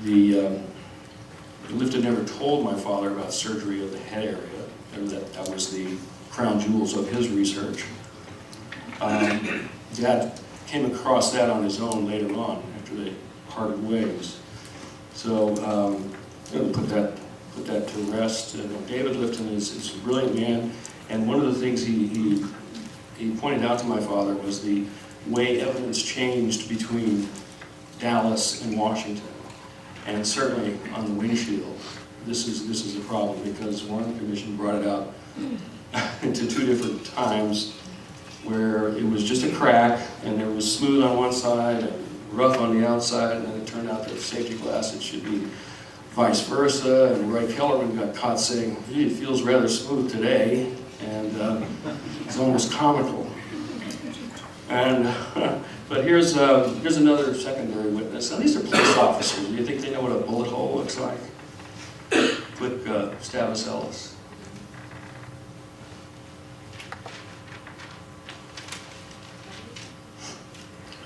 The lift had never told my father about surgery of the head area, and that was the crown jewels of his research. Dad came across that on his own later on, after they parted ways. So put that to rest. David Lifton is a brilliant man, and one of the things he pointed out to my father was the way evidence changed between Dallas and Washington, and certainly on the windshield. This is a problem because one commission brought it out into two different times where it was just a crack and there was smooth on one side and rough on the outside, and then it turned out that safety glass it should be vice versa, and Roy Kellerman got caught saying, "Gee, it feels rather smooth today," and it's almost comical. And but here's another secondary witness. Now these are police officers. Do you think they know what a bullet hole looks like? Quick stab us, Ellis.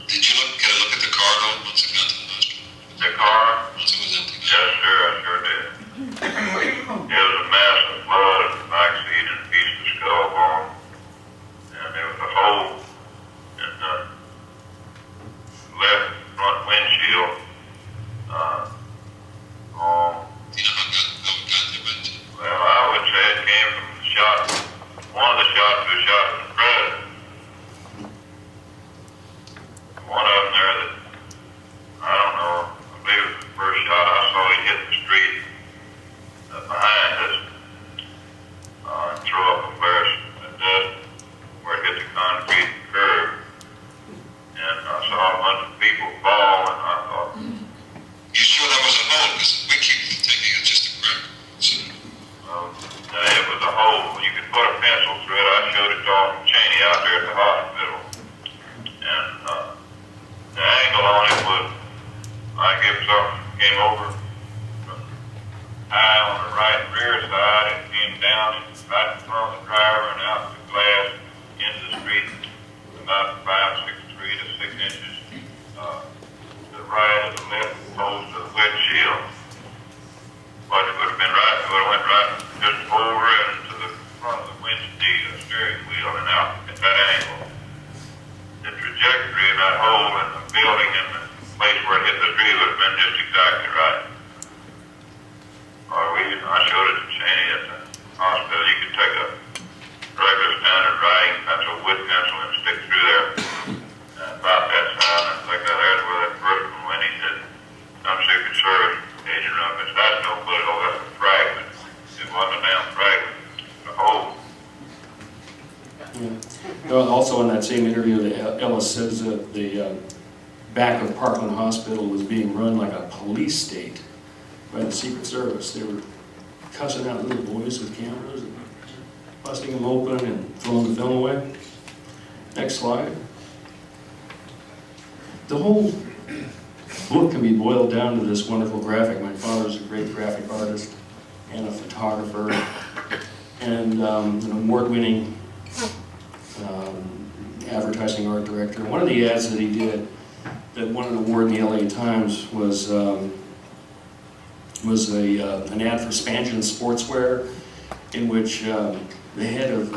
Did you get a look at the car though, once it got to the hospital? The car? Once it was empty? Yes, sir, I sure did. There was a mass of blood in the back seat and a piece of skull bone. And there was a hole in the left front windshield. Do you know how it got there, but Well, I would say it came from the shot. One of the shots was shot in the president. One of them there that, I don't know, I believe it was the first shot I saw, he hit the street behind us and threw up a flare of dust where it hit the concrete curb. And I saw a bunch of people fall, and I thought, you sure that was a hole? Because we keep thinking it's just a crack. So, it was a hole. You could put a pencil through it. I showed it to Officer Cheney out there at the hospital. And the angle on it was like if something came over from high on the right rear side and came down right in front of the driver and out the glass into the street about 3 to 6 inches to the right of the left post of the windshield. But it would have been right, it would have went right just over into the front of the windshield, steering wheel, and out at that angle. The trajectory of that hole in the building and the place where it hit the tree would have been just exactly right. I showed it to Cheney at the hospital. You could take a regular standard writing pencil, wood pencil, and stick through there about that size. And I think there's where that first one went. He said, "Some Secret Service agent up. That's no bullet hole. That's a fragment. It wasn't a damn fragment. It's a hole." Yeah. Also in that same interview, Ellis says that the back of Parkland Hospital was being run like a police state by the Secret Service. They were cussing out little boys with cameras and busting them open and throwing the film away. Next slide. The whole book can be boiled down to this wonderful graphic. My father's a great graphic artist and a photographer and an award-winning advertising art director. One of the ads that he did that won an award in the LA Times was an ad for Spangen Sportswear, in which the head of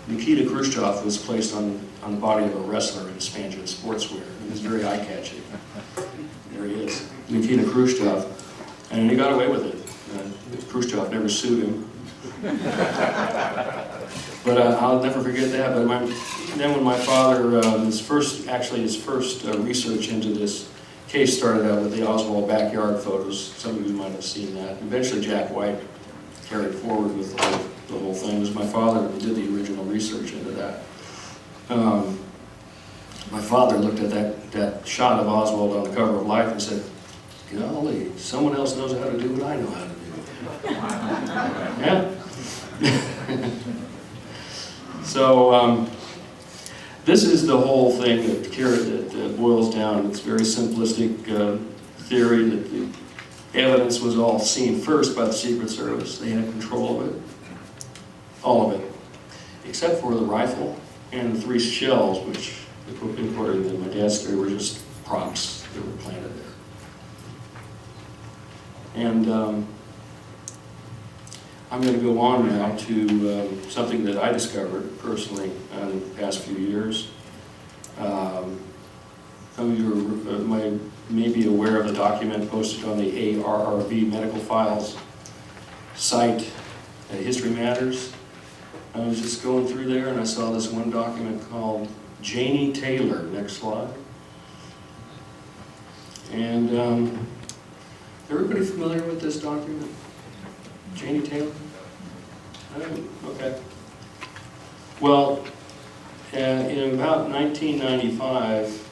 Nikita Khrushchev was placed on the body of a wrestler in Spangen Sportswear. It was very eye-catching. There he is, Nikita Khrushchev, and he got away with it. Khrushchev never sued him. But I'll never forget that. But then when my father, his first research into this case started out with the Oswald backyard photos. Some of you might have seen that. Eventually Jack White carried forward with the whole thing. It was my father who did the original research into that. My father looked at that shot of Oswald on the cover of Life and said, "Golly, someone else knows how to do what I know how to do." Yeah. So this is the whole thing that boils down. It's very simplistic theory that the evidence was all seen first by the Secret Service. They had control of it, all of it, except for the rifle and the 3 shells, which, according to my dad's theory, were just props that were planted there. And I'm going to go on now to something that I discovered personally in the past few years. Some of you may be aware of a document posted on the ARRB Medical Files site at History Matters. I was just going through there and I saw this one document called Janie Taylor. Next slide. And everybody familiar with this document? Janie Taylor? Okay. Well, in about 1995,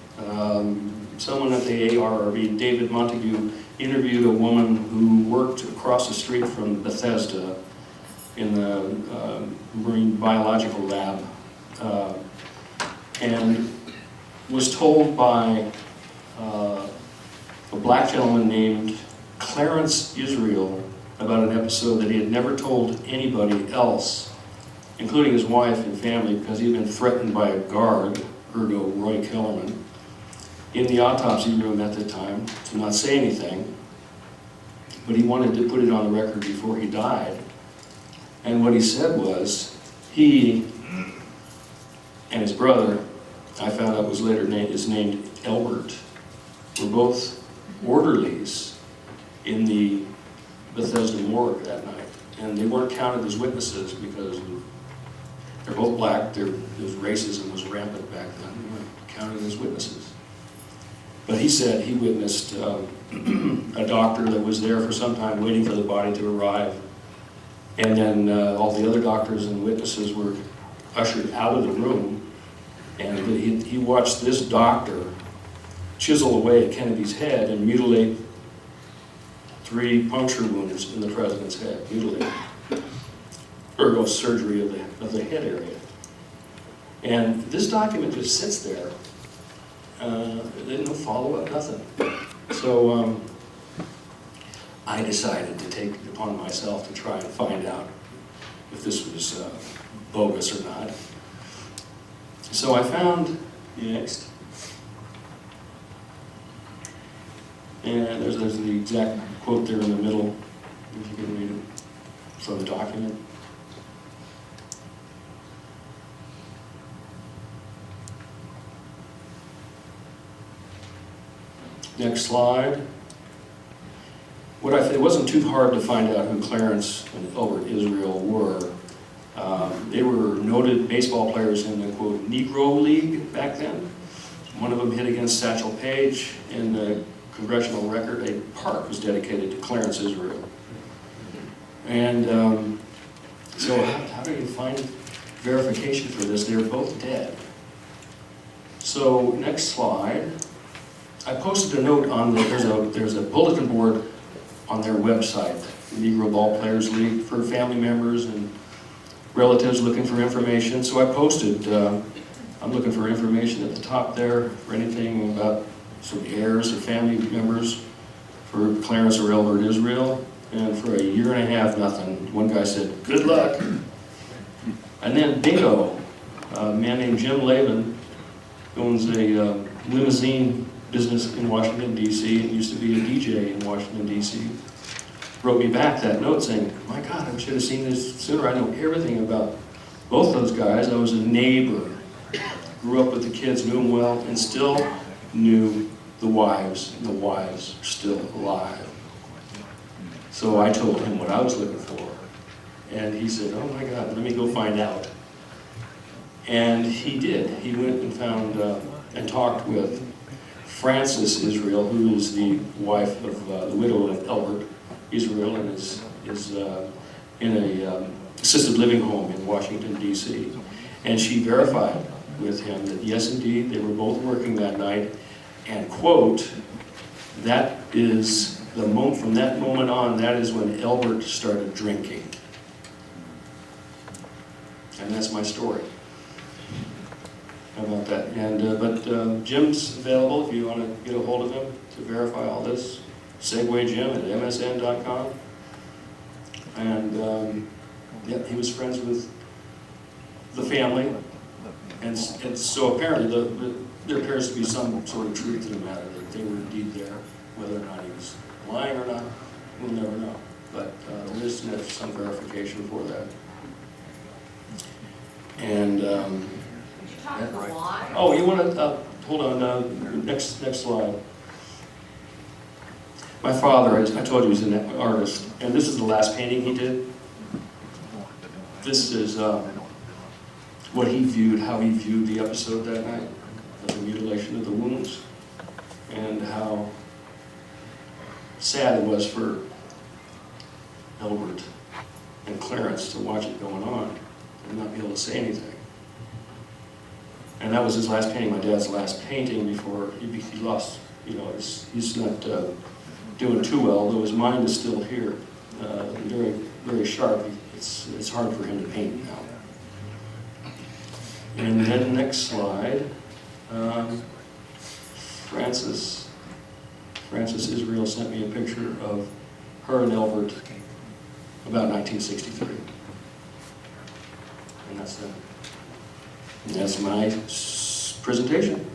someone at the ARRB, David Montague, interviewed a woman who worked across the street from Bethesda in the marine biological lab, and was told by a black gentleman named Clarence Israel about an episode that he had never told anybody else, including his wife and family, because he'd been threatened by a guard, ergo Roy Kellerman, in the autopsy room at the time to not say anything, but he wanted to put it on the record before he died. And what he said was, he and his brother, I found out was later is named Elbert, were both orderlies in the Bethesda morgue that night. And they weren't counted as witnesses because they're both black, racism was rampant back then. They weren't counted as witnesses. But he said he witnessed a doctor that was there for some time waiting for the body to arrive. And then all the other doctors and witnesses were ushered out of the room. And he watched this doctor chisel away at Kennedy's head and mutilate 3 puncture wounds in the president's head, mutilated. Ergo surgery of the head area. And this document just sits there. There's no follow-up, nothing. So I decided to take it upon myself to try and find out if this was bogus or not. So I found, next, and there's the exact quote there in the middle, if you can read it, from the document. Next slide. It wasn't too hard to find out who Clarence and Elbert Israel were. They were noted baseball players in the, quote, Negro League back then. One of them hit against Satchel Paige. In the Congressional Record, a park was dedicated to Clarence Israel. And so how do you find verification for this? They're both dead. So next slide. I posted a note on there's a bulletin board on their website, the Negro Ball Players League, for family members and relatives looking for information. So I posted, I'm looking for information at the top there for anything about some heirs or family members for Clarence or Elbert Israel. And for a year and a half, nothing. One guy said, good luck. And then bingo, a man named Jim Laban owns a limousine business in Washington, D.C., and used to be a DJ in Washington, D.C., wrote me back that note saying, my God, I should have seen this sooner. I know everything about both those guys. I was a neighbor, grew up with the kids, knew them well, and still knew the wives, and the wives are still alive. So I told him what I was looking for, and he said, oh my God, let me go find out. And he did. He went and found and talked with Frances Israel, who is the wife of the widow of Elbert Israel, and is in a assisted living home in Washington, D.C. And she verified with him that yes, indeed, they were both working that night, and quote, that is the moment, from that moment on, that is when Elbert started drinking. And that's my story about that. And but Jim's available if you want to get a hold of him to verify all this. SegwayJim at msn.com. And yeah, he was friends with the family, and so apparently there appears to be some sort of truth to the matter that they were indeed there, whether or not he was lying or not. we'll never know. But there is some verification for that. And oh, you want to hold on? Next slide. My father, I told you, he's an artist, and this is the last painting he did. This is what he viewed, how he viewed the episode that night, of the mutilation of the wounds, and how sad it was for Albert and Clarence to watch it going on and not be able to say anything. And that was his last painting, my dad's last painting before he lost, he's not doing too well, although his mind is still here. Very, very sharp. It's hard for him to paint now. And then next slide, Frances Israel sent me a picture of her and Albert about 1963. And that's my presentation.